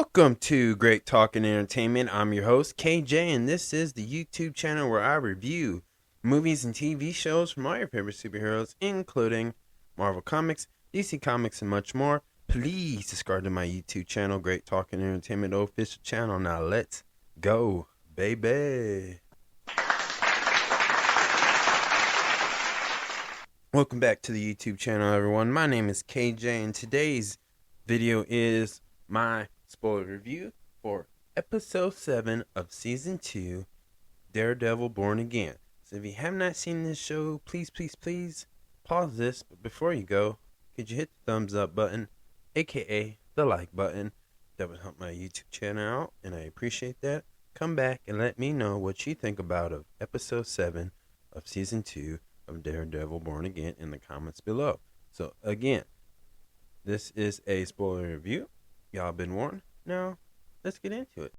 Welcome to Great Talk and Entertainment. I'm your host, KJ, and this is the YouTube channel where I review movies and TV shows from all your favorite superheroes, including Marvel Comics, DC Comics, and much more. Please subscribe to my YouTube channel, Great Talk and Entertainment official channel. Now let's go, baby. Welcome back to the YouTube channel, everyone. My name is KJ, and today's video is my spoiler review for episode 7 of season 2, Daredevil Born Again. So if you have not seen this show, please pause this. But before you go, could you hit the thumbs up button, aka the like button? That would help my YouTube channel out, and I appreciate that. Come back and let me know what you think about of episode 7 of season 2 of Daredevil Born Again in the comments below. So again, this is a spoiler review. Y'all been warned. Now, let's get into it.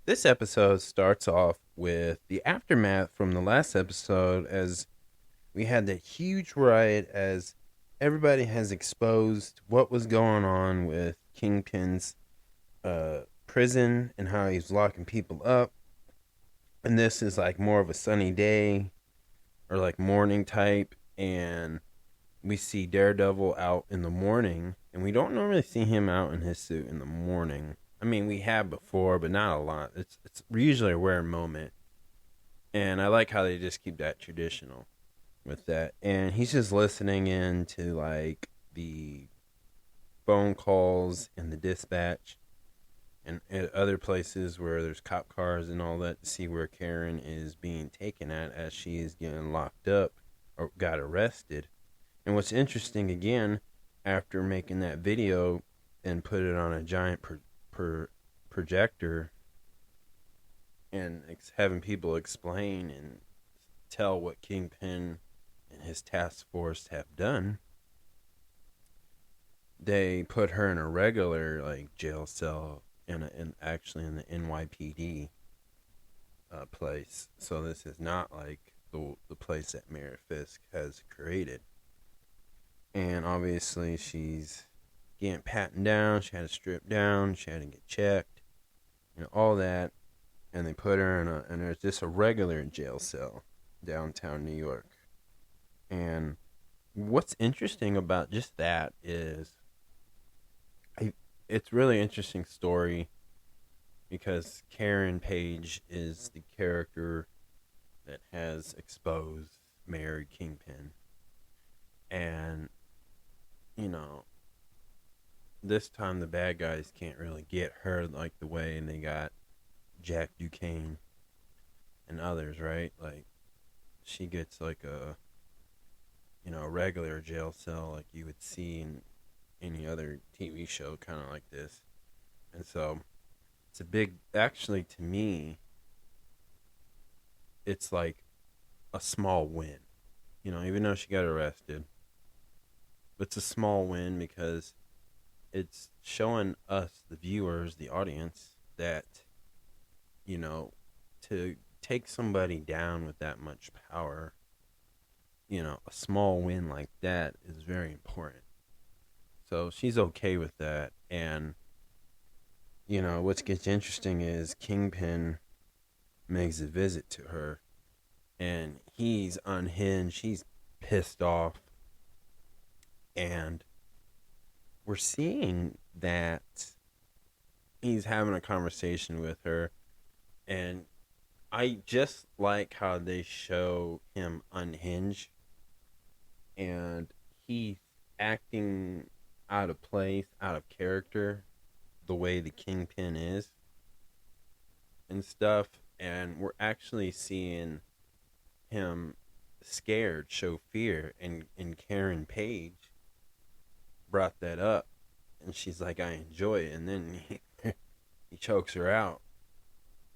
This episode starts off with the aftermath from the last episode, as we had that huge riot as everybody has exposed what was going on with Kingpin's prison and how he's locking people up. And this is like more of a sunny day or like morning type, and we see Daredevil out in the morning, and we don't normally see him out in his suit in the morning. I mean, we have before, but not a lot. It's usually a rare moment, and I like how they just keep that traditional with that. And he's just listening in to like the phone calls and the dispatch and at other places where there's cop cars and all that to see where Karen is being taken at as she is getting locked up or got arrested. And what's interesting, again, after making that video and put it on a giant projector and having people explain and tell what Kingpin and his task force have done, they put her in a regular like jail cell actually in the NYPD place. So this is not like the place that Mayor Fisk has created. And obviously she's getting patted down. She had to strip down. She had to get checked. All that. And they put her and there's just a regular jail cell downtown New York. And what's interesting about just that is it's really interesting story, because Karen Page is the character that has exposed Mayor Kingpin. And this time the bad guys can't really get her like the way they got Jack Duquesne and others, right? Like, she gets like a regular jail cell like you would see in any other TV show kind of like this. And so it's a big, actually to me, it's like a small win, even though she got arrested. It's a small win because it's showing us, the viewers, the audience, that, to take somebody down with that much power, a small win like that is very important. So she's okay with that. And, what gets interesting is Kingpin makes a visit to her, and he's unhinged. He's pissed off. And we're seeing that he's having a conversation with her. And I just like how they show him unhinged. And he's acting out of place, out of character, the way the Kingpin is and stuff. And we're actually seeing him scared, show fear. And Karen Page brought that up, and she's like, I enjoy it. And then he chokes her out,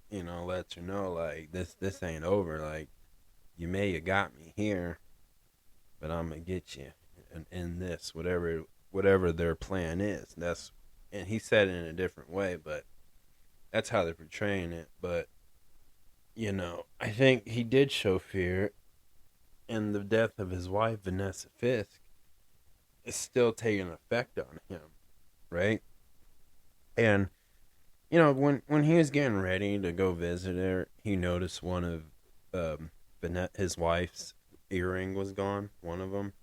lets her know like this ain't over. Like, you may have got me here, but I'm gonna get you and end this, whatever their plan is. And he said it in a different way, but that's how they're portraying it. But I think he did show fear, and the death of his wife, Vanessa Fisk, is still taking effect on him, right? And when he was getting ready to go visit her, he noticed one of his wife's earring was gone. One of them,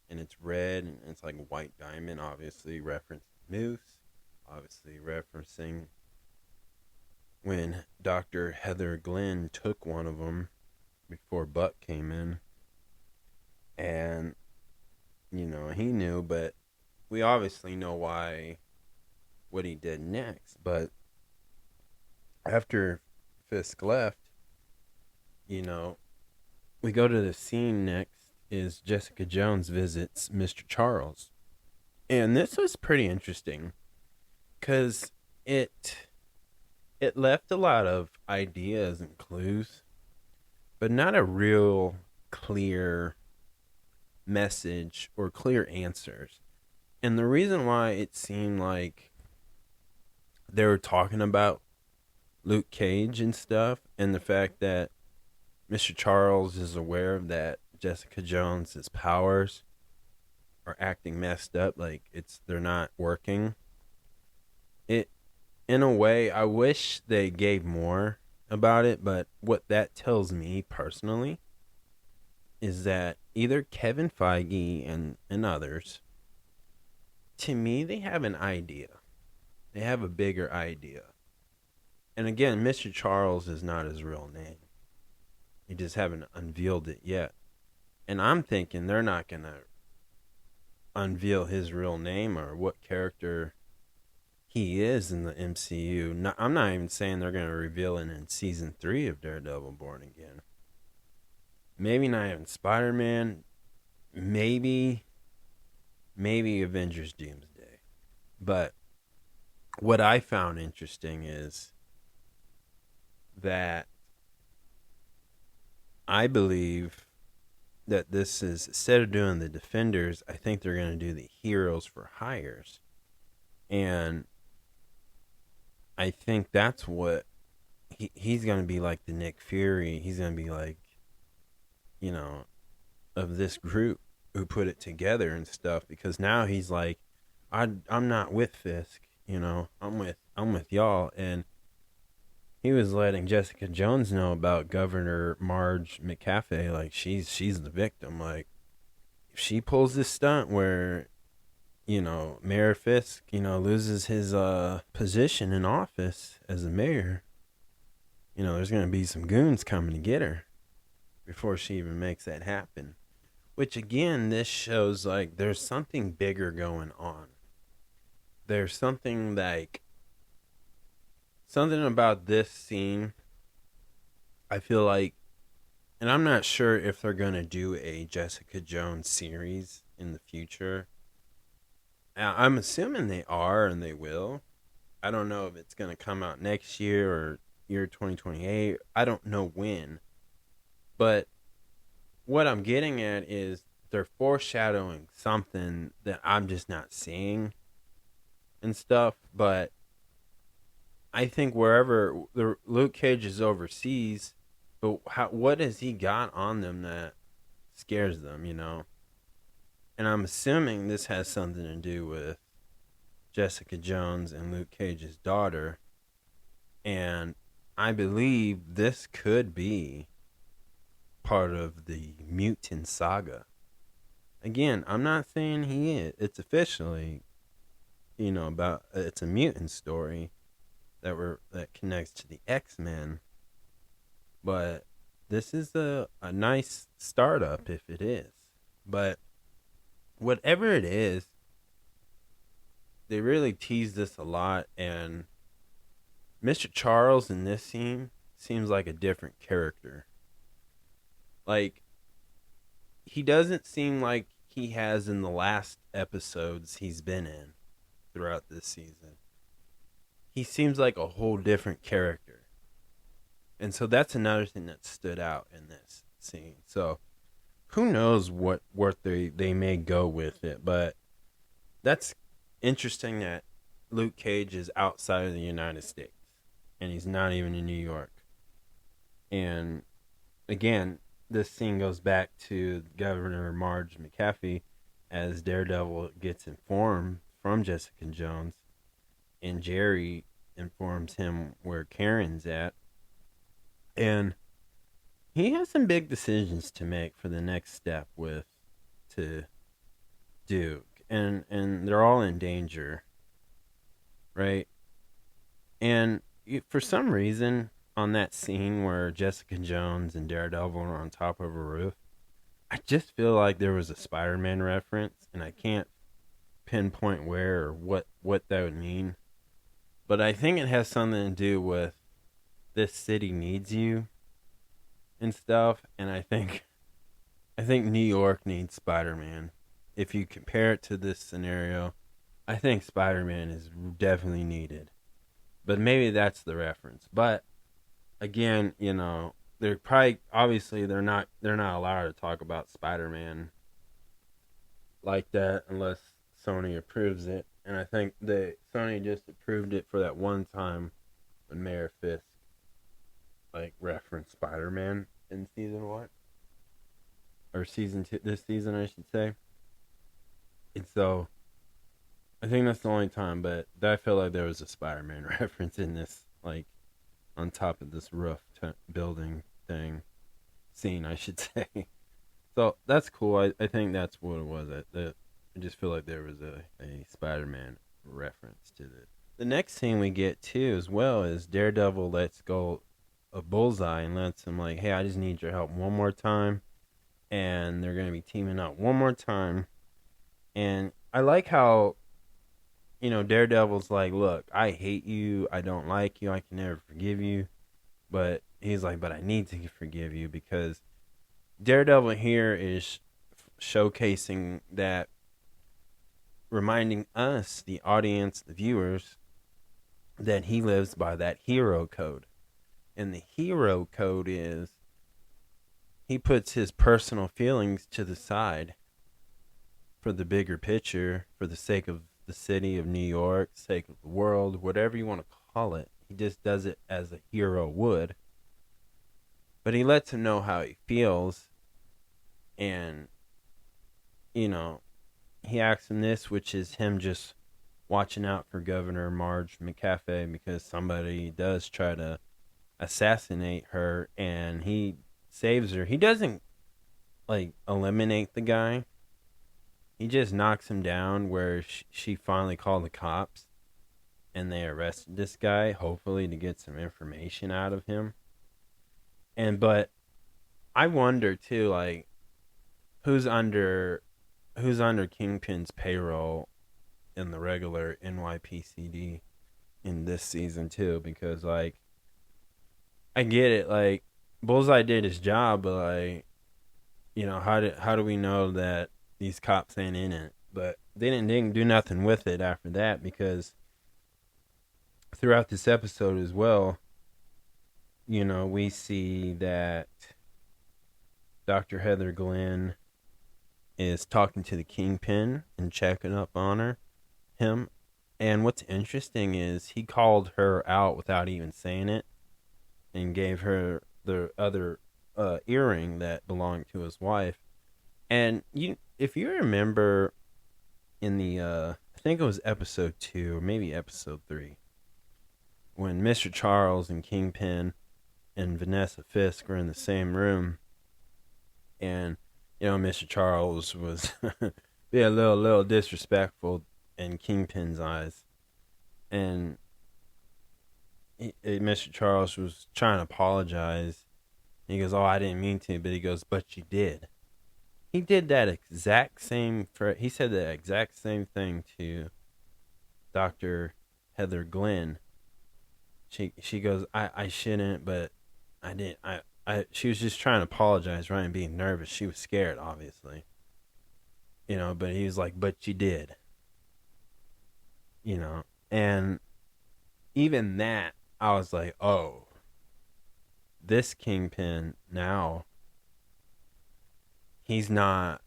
and it's red, and it's like a white diamond. Obviously, referencing Moose. Obviously, referencing when Dr. Heather Glenn took one of them before Buck came in, and he knew, but we obviously know what he did next. But after Fisk left, we go to the scene next is Jessica Jones visits Mr. Charles. And this was pretty interesting because it left a lot of ideas and clues, but not a real clear message or clear answers. And the reason why it seemed like they were talking about Luke Cage and stuff, and the fact that Mr. Charles is aware that Jessica Jones's powers are acting messed up, like they're not working. It, in a way, I wish they gave more about it, but what that tells me personally is that either Kevin Feige and others, to me, they have an idea. They have a bigger idea. And again, Mr. Charles is not his real name. They just haven't unveiled it yet. And I'm thinking they're not going to unveil his real name or what character he is in the MCU. No, I'm not even saying they're going to reveal it in season 3 of Daredevil Born Again. Maybe not even Spider-Man. Maybe Avengers Doomsday. But what I found interesting is that I believe that this is, instead of doing the Defenders, I think they're going to do the Heroes for Hires. And I think that's what he's going to be like the Nick Fury. He's going to be like, of this group who put it together and stuff, because now he's like, I'm not with Fisk, I'm with y'all. And he was letting Jessica Jones know about Governor Marge McCaffrey, like she's the victim. Like, if she pulls this stunt where, Mayor Fisk, loses his position in office as a mayor, there's gonna be some goons coming to get her before she even makes that happen. Which again, this shows like there's something bigger going on. There's something about this scene, I feel like, and I'm not sure if they're going to do a Jessica Jones series in the future. I'm assuming they are, and they will. I don't know if it's going to come out next year or year 2028. I don't know when. But what I'm getting at is they're foreshadowing something that I'm just not seeing and stuff. But I think wherever Luke Cage is overseas, but what has he got on them that scares them, And I'm assuming this has something to do with Jessica Jones and Luke Cage's daughter. And I believe this could be part of the mutant saga. Again, I'm not saying he is. It's officially, about it's a mutant story that connects to the X-Men. But this is a nice startup if it is. But whatever it is, they really tease this a lot, and Mr. Charles in this scene seems like a different character. Like, he doesn't seem like he has in the last episodes he's been in throughout this season. He seems like a whole different character. And so that's another thing that stood out in this scene. So who knows what they may go with it, but that's interesting that Luke Cage is outside of the United States and he's not even in New York. And again, this scene goes back to Governor Marge McCaffrey as Daredevil gets informed from Jessica Jones, and Jerry informs him where Karen's at. And he has some big decisions to make for the next step to Duke. And they're all in danger, right? And for some reason, on that scene where Jessica Jones and Daredevil are on top of a roof, I just feel like there was a Spider-Man reference, and I can't pinpoint where or what that would mean. But I think it has something to do with this city needs you and stuff, and I think New York needs Spider-Man. If you compare it to this scenario, I think Spider-Man is definitely needed. But maybe that's the reference. But again, they're probably obviously they're not allowed to talk about Spider-Man like that unless Sony approves it. And I think Sony just approved it for that one time when Mayor Fisk referenced Spider-Man in season 1 or season 2, this season I should say. And so I think that's the only time, but I feel like there was a Spider-Man reference in this, on top of this roof building scene, I should say. So that's cool. I think that's what it was. I just feel like there was a Spider-Man reference to it. The next scene we get too, as well, is Daredevil lets go of Bullseye and lets him hey, I just need your help one more time, and they're gonna be teaming up one more time. And I like how, Daredevil's look, I hate you, I don't like you, I can never forgive you, but he's but I need to forgive you, because Daredevil here is showcasing that, reminding us, the audience, the viewers, that he lives by that hero code. And the hero code is he puts his personal feelings to the side for the bigger picture, for the sake of the city of New York, sake of the world, whatever you want to call it. He just does it as a hero would. But he lets him know how he feels. And, he asks him this, which is him just watching out for Governor Marge McCaffrey, because somebody does try to assassinate her, and he saves her. He doesn't, eliminate the guy. He just knocks him down, where she finally called the cops, and they arrested this guy, hopefully to get some information out of him. But I wonder too, who's under Kingpin's payroll in the regular NYPCD in this season too, because I get it, Bullseye did his job, but how do we know that these cops ain't in it? But they didn't do nothing with it after that, because throughout this episode as well, we see that Dr. Heather Glenn is talking to the Kingpin and checking up on him. And what's interesting is he called her out without even saying it, and gave her the other earring that belonged to his wife. And if you remember in the, I think it was episode 2 or maybe episode 3, when Mr. Charles and Kingpin and Vanessa Fisk were in the same room, and Mr. Charles was being a little disrespectful in Kingpin's eyes, and Mr. Charles was trying to apologize. He goes, "Oh, I didn't mean to," but he goes, "But you did." He did that exact same. He said the exact same thing to Dr. Heather Glenn. She goes, I shouldn't, but I did. She was just trying to apologize, right, and being nervous. She was scared, obviously. But he was like, "But you did." And even that, I was like, oh, this Kingpin now, he's not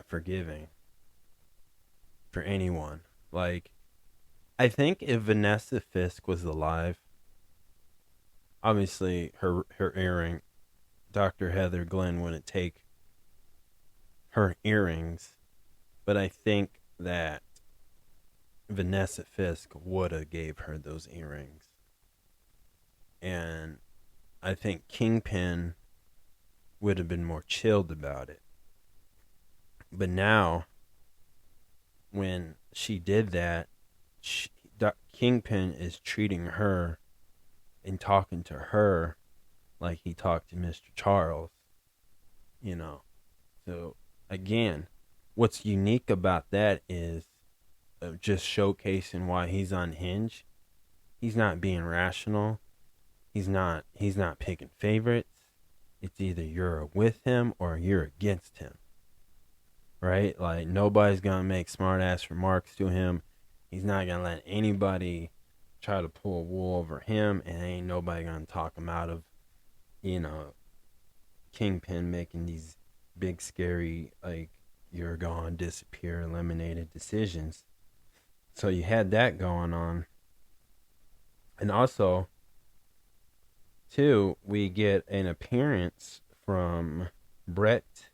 forgiving for anyone. I think if Vanessa Fisk was alive, obviously her earring, Dr. Heather Glenn wouldn't take her earrings, but I think that Vanessa Fisk woulda gave her those earrings. And I think Kingpin would have been more chilled about it. But now, when she did that, Kingpin is treating her and talking to her like he talked to Mr. Charles. You know. So, again, what's unique about that is just showcasing why he's unhinged. He's not being rational. He's not picking favorites. It's either you're with him or you're against him. Right? Like, nobody's going to make smart ass remarks to him. He's not going to let anybody try to pull wool over him, and ain't nobody going to talk him out of, Kingpin making these big, scary, like, you're gone, disappear, eliminated decisions. So you had that going on. And also, too, we get an appearance from Brett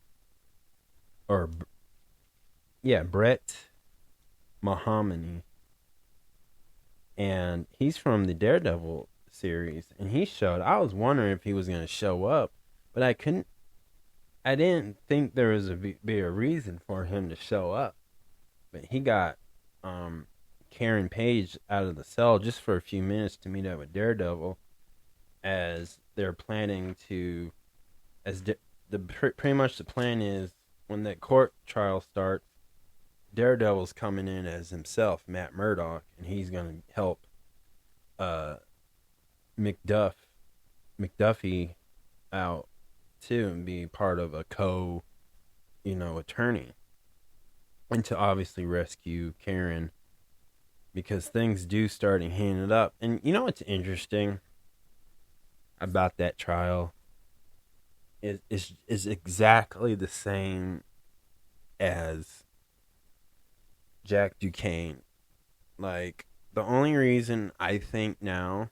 Mahomany. And he's from the Daredevil series. And I was wondering if he was going to show up, but I didn't think there was be a reason for him to show up. But he got Karen Page out of the cell just for a few minutes to meet up with Daredevil, as they're planning to, pretty much the plan is, when that court trial starts, Daredevil's coming in as himself, Matt Murdock, and he's going to help McDuffie out too, and be part of a attorney, and to obviously rescue Karen, because things do start to hand it up. And you know what's interesting about that trial is exactly the same as Jack Duquesne. Like, the only reason I think now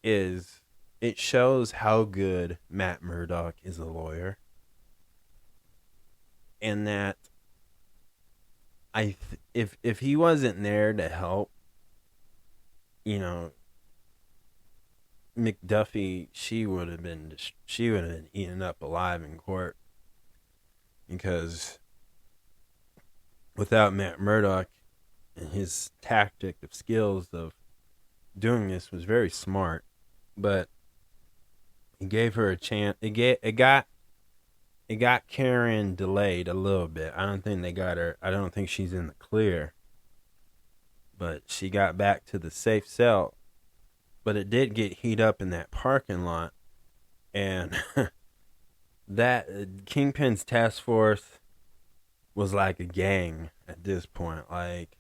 is it shows how good Matt Murdock is a lawyer, and that if he wasn't there to help, McDuffie, she would have been eaten up alive in court, because without Matt Murdock and his tactic of skills of doing this was very smart, but he gave her a chance. It got Karen delayed a little bit. I don't think they got her. I don't think she's in the clear, but she got back to the safe cell. But it did get heat up in that parking lot, and that Kingpin's task force was like a gang at this point. Like,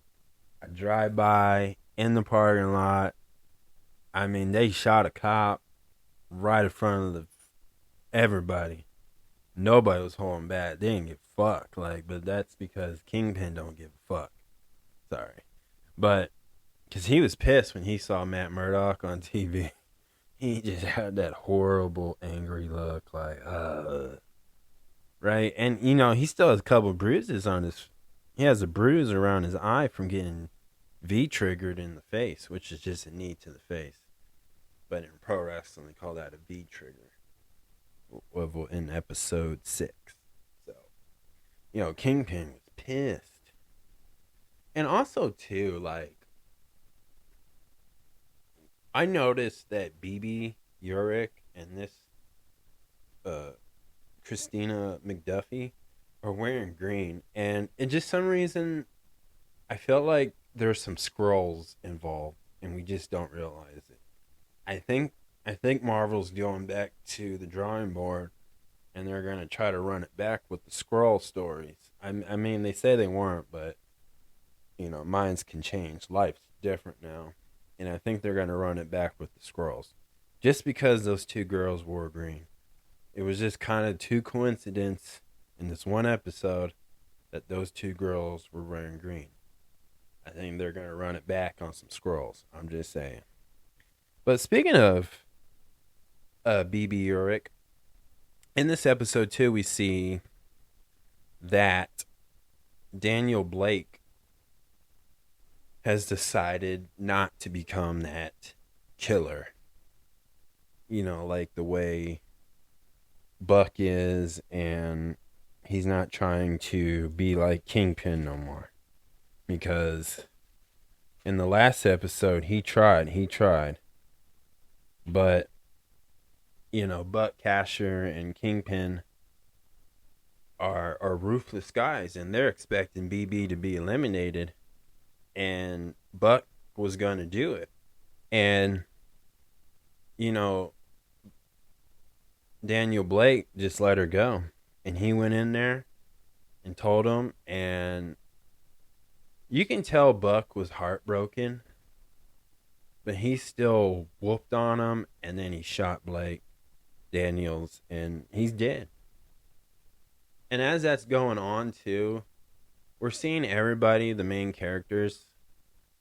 a drive-by in the parking lot. I mean, they shot a cop right in front of everybody. Nobody was holding back. They didn't give a fuck. But that's because Kingpin don't give a fuck. Sorry. But, because he was pissed when he saw Matt Murdock on TV. He just had that horrible, angry look, right? And, he still has a couple bruises on he has a bruise around his eye from getting V-triggered in the face, which is just a knee to the face. But in pro wrestling, they call that a V-trigger in episode 6. So, Kingpin was pissed. And also, too, I noticed that BB Urick and this Christina McDuffie are wearing green, and just some reason I felt like there's some Skrulls involved, and we just don't realize it. I think Marvel's going back to the drawing board, and they're going to try to run it back with the Skrull stories. I mean, they say they weren't, but minds can change. Life's different now. And I think they're going to run it back with the Skrulls. Just because those two girls wore green. It was just kind of too coincidence in this one episode that those two girls were wearing green. I think they're going to run it back on some Skrulls. I'm just saying. But speaking of BB Urick, in this episode too, we see that Daniel Blake has decided not to become that killer. Like the way Buck is, and he's not trying to be like Kingpin no more. Because in the last episode, he tried. But, Buck Casher and Kingpin are ruthless guys, and they're expecting BB to be eliminated. And Buck was going to do it. And, Daniel Blake just let her go. And he went in there and told him, and you can tell Buck was heartbroken, but he still whooped on him, and then he shot Blake Daniels, and he's dead. And as that's going on, too, we're seeing everybody, the main characters,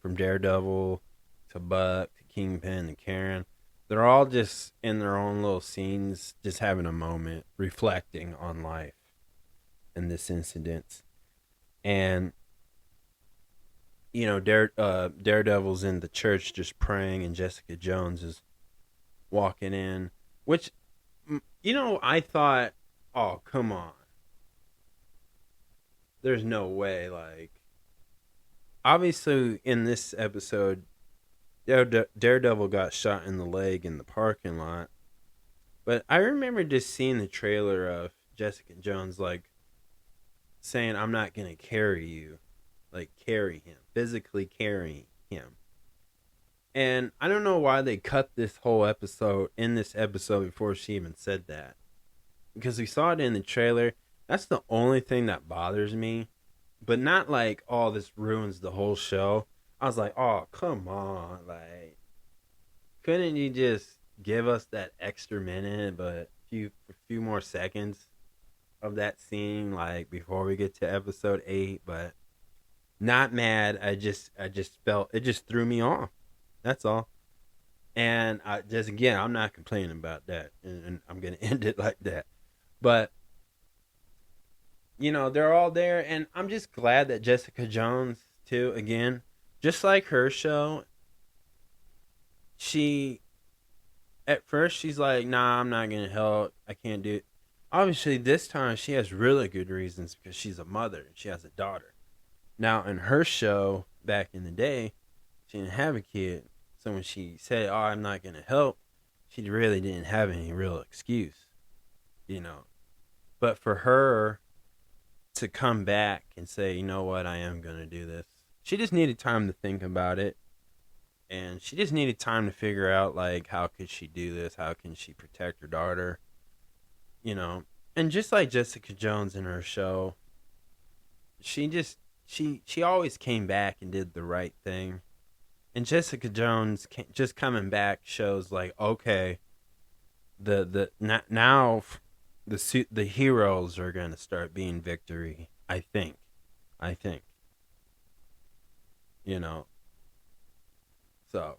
from Daredevil to Buck to Kingpin to Karen, they're all just in their own little scenes, just having a moment, reflecting on life in this incident. And, Daredevil's in the church just praying, and Jessica Jones is walking in, which, I thought, oh, come on. There's no way, like, obviously in this episode, Daredevil got shot in the leg in the parking lot. But I remember just seeing the trailer of Jessica Jones, like, saying, I'm not going to carry you. Like, carry him. Physically carry him. And I don't know why they cut this whole episode, in this episode, before she even said that. Because we saw it in the trailer. That's the only thing that bothers me. But not like, oh, this ruins the whole show. I was like, oh, come on. Like, couldn't you just give us that extra minute, but a few more seconds of that scene, like, before we get to episode 8? But not mad. I just felt, it just threw me off. That's all. And I'm not complaining about that. And I'm going to end it like that. But, they're all there. And I'm just glad that Jessica Jones, too, again, just like her show, at first she's like, nah, I'm not going to help. I can't do it. Obviously, this time she has really good reasons because she's a mother. She has a daughter. Now, in her show, back in the day, she didn't have a kid. So when she said, oh, I'm not going to help, she really didn't have any real excuse, But for her to come back and say, you know what, I am going to do this. She just needed time to think about it. And she just needed time to figure out, like, how could she do this? How can she protect her daughter? And just like Jessica Jones in her show, she always came back and did the right thing. And Jessica Jones just coming back shows, like, okay, now the heroes are going to start being victory, I think. So,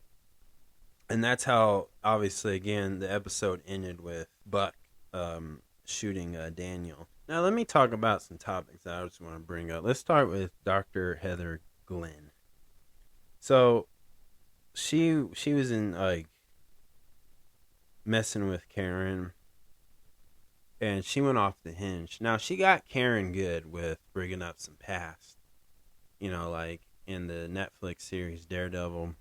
and that's how, obviously, again, the episode ended with Buck shooting Daniel. Now, let me talk about some topics that I just want to bring up. Let's start with Dr. Heather Glenn. So, she was in, like, messing with Karen, and she went off the hinge. Now, she got Karen good with bringing up some past. Like, in the Netflix series Daredevil,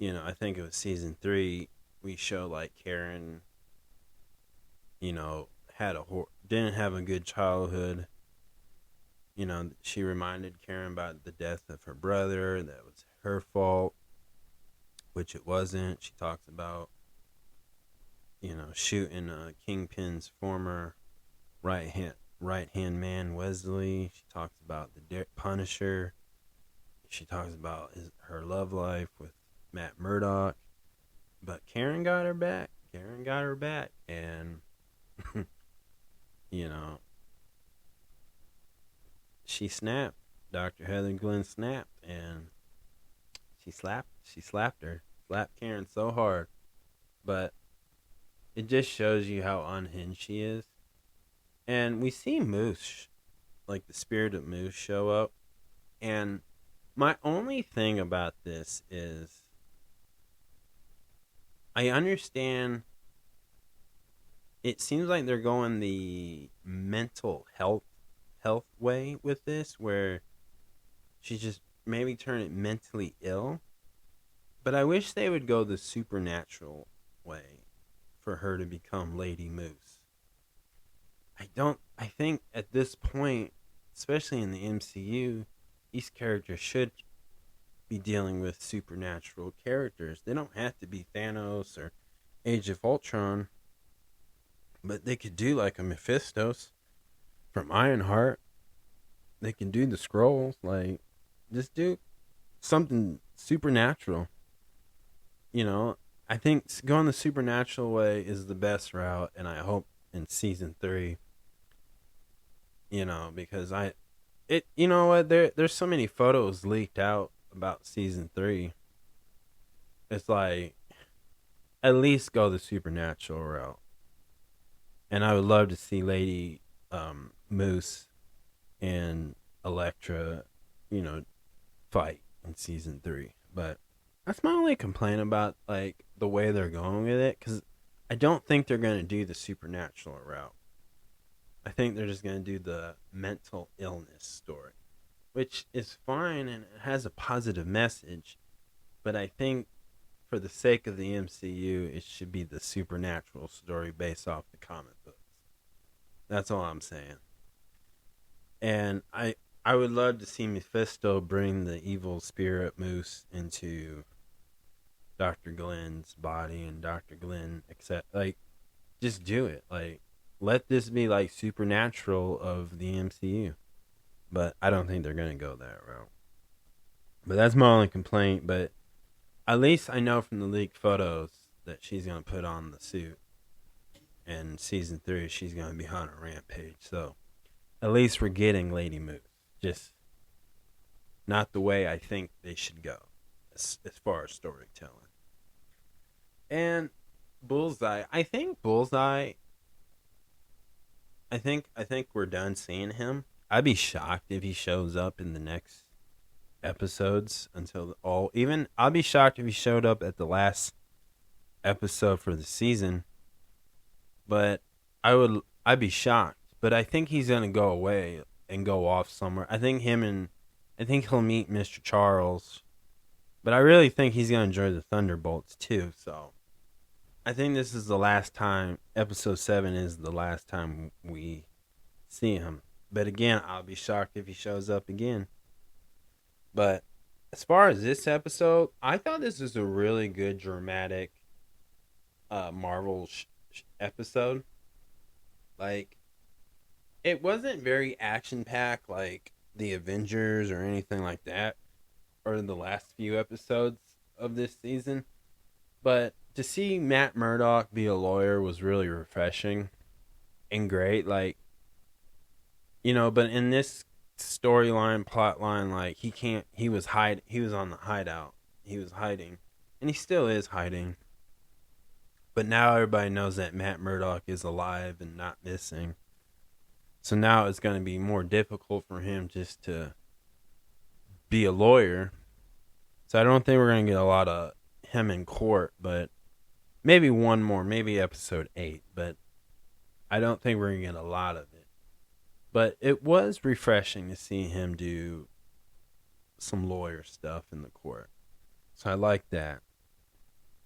I think it was season 3, we show, like, Karen, didn't have a good childhood. She reminded Karen about the death of her brother, that was her fault, which it wasn't. She talks about, shooting Kingpin's former right hand man, Wesley. She talks about the Punisher. She talks about her love life with Matt Murdock. But Karen got her back. And, she snapped. Dr. Heather Glenn snapped, and she slapped her. Slapped Karen so hard. But it just shows you how unhinged she is. And we see Moose, like the spirit of Moose, show up. And My only thing about this is I understand it seems like they're going the mental health way with this, where she just maybe turn it mentally ill. But I wish they would go the supernatural way for her to become Lady Moose. I think at this point, especially in the MCU, these characters should be dealing with supernatural characters. They don't have to be Thanos or Age of Ultron, but they could do like a Mephistos from Ironheart. They can do the scrolls, like just do something supernatural. You know, I think going the supernatural way is the best route, and I hope in season 3, because you know what, there's so many photos leaked out about season 3. It's like at least go the supernatural route, and I would love to see Lady Moose and Elektra, fight in season 3. But that's my only complaint about like the way they're going with it, because I don't think they're going to do the supernatural route. I think they're just going to do the mental illness story, which is fine and it has a positive message. But I think for the sake of the MCU, it should be the supernatural story based off the comic books. That's all I'm saying. And I would love to see Mephisto bring the evil spirit Moose into Dr. Glenn's body, and Dr. Glenn just do it. Like, let this be like supernatural of the MCU. But I don't think they're going to go that route. But that's my only complaint. But at least I know from the leaked photos that she's going to put on the suit. And season 3, she's going to be on a rampage. So at least we're getting Lady Moose. Just not the way I think they should go as far as storytelling. And Bullseye. I think we're done seeing him. I'd be shocked if he shows up in the next episodes I'll be shocked if he showed up at the last episode for the season. But I'd be shocked. But I think he's gonna go away and go off somewhere. I think he'll meet Mr. Charles. But I really think he's gonna enjoy the Thunderbolts too. So I think this is the last time. Episode 7 is the last time we see him. But again, I'll be shocked if he shows up again. But as far as this episode, I thought this was a really good dramatic Marvel episode. Like, it wasn't very action-packed like the Avengers or anything like that, or the last few episodes of this season. But to see Matt Murdock be a lawyer was really refreshing and great. Like, but in this storyline, plotline, like he was on the hideout. He was hiding. And he still is hiding. But now everybody knows that Matt Murdock is alive and not missing. So now it's going to be more difficult for him just to be a lawyer. So I don't think we're going to get a lot of him in court, but maybe one more, maybe episode 8, but I don't think we're going to get a lot of it. But it was refreshing to see him do some lawyer stuff in the court. So I like that.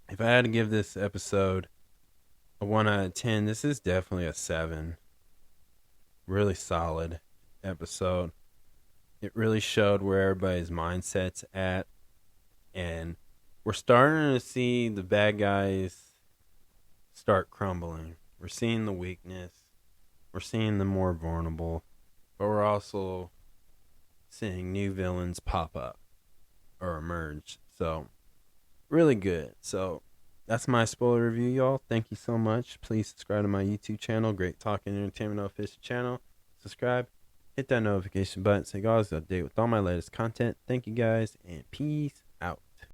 If I had to give this episode a 1 out of 10, this is definitely a 7. Really solid episode. It really showed where everybody's mindset's at. And we're starting to see the bad guys start crumbling. We're seeing the weakness. We're seeing the more vulnerable. But we're also seeing new villains pop up or emerge. So, really good. So, that's my spoiler review, y'all. Thank you so much. Please subscribe to my YouTube channel, Great Talk and Entertainment Official channel. Subscribe. Hit that notification button so you guys update with all my latest content. Thank you guys, and peace.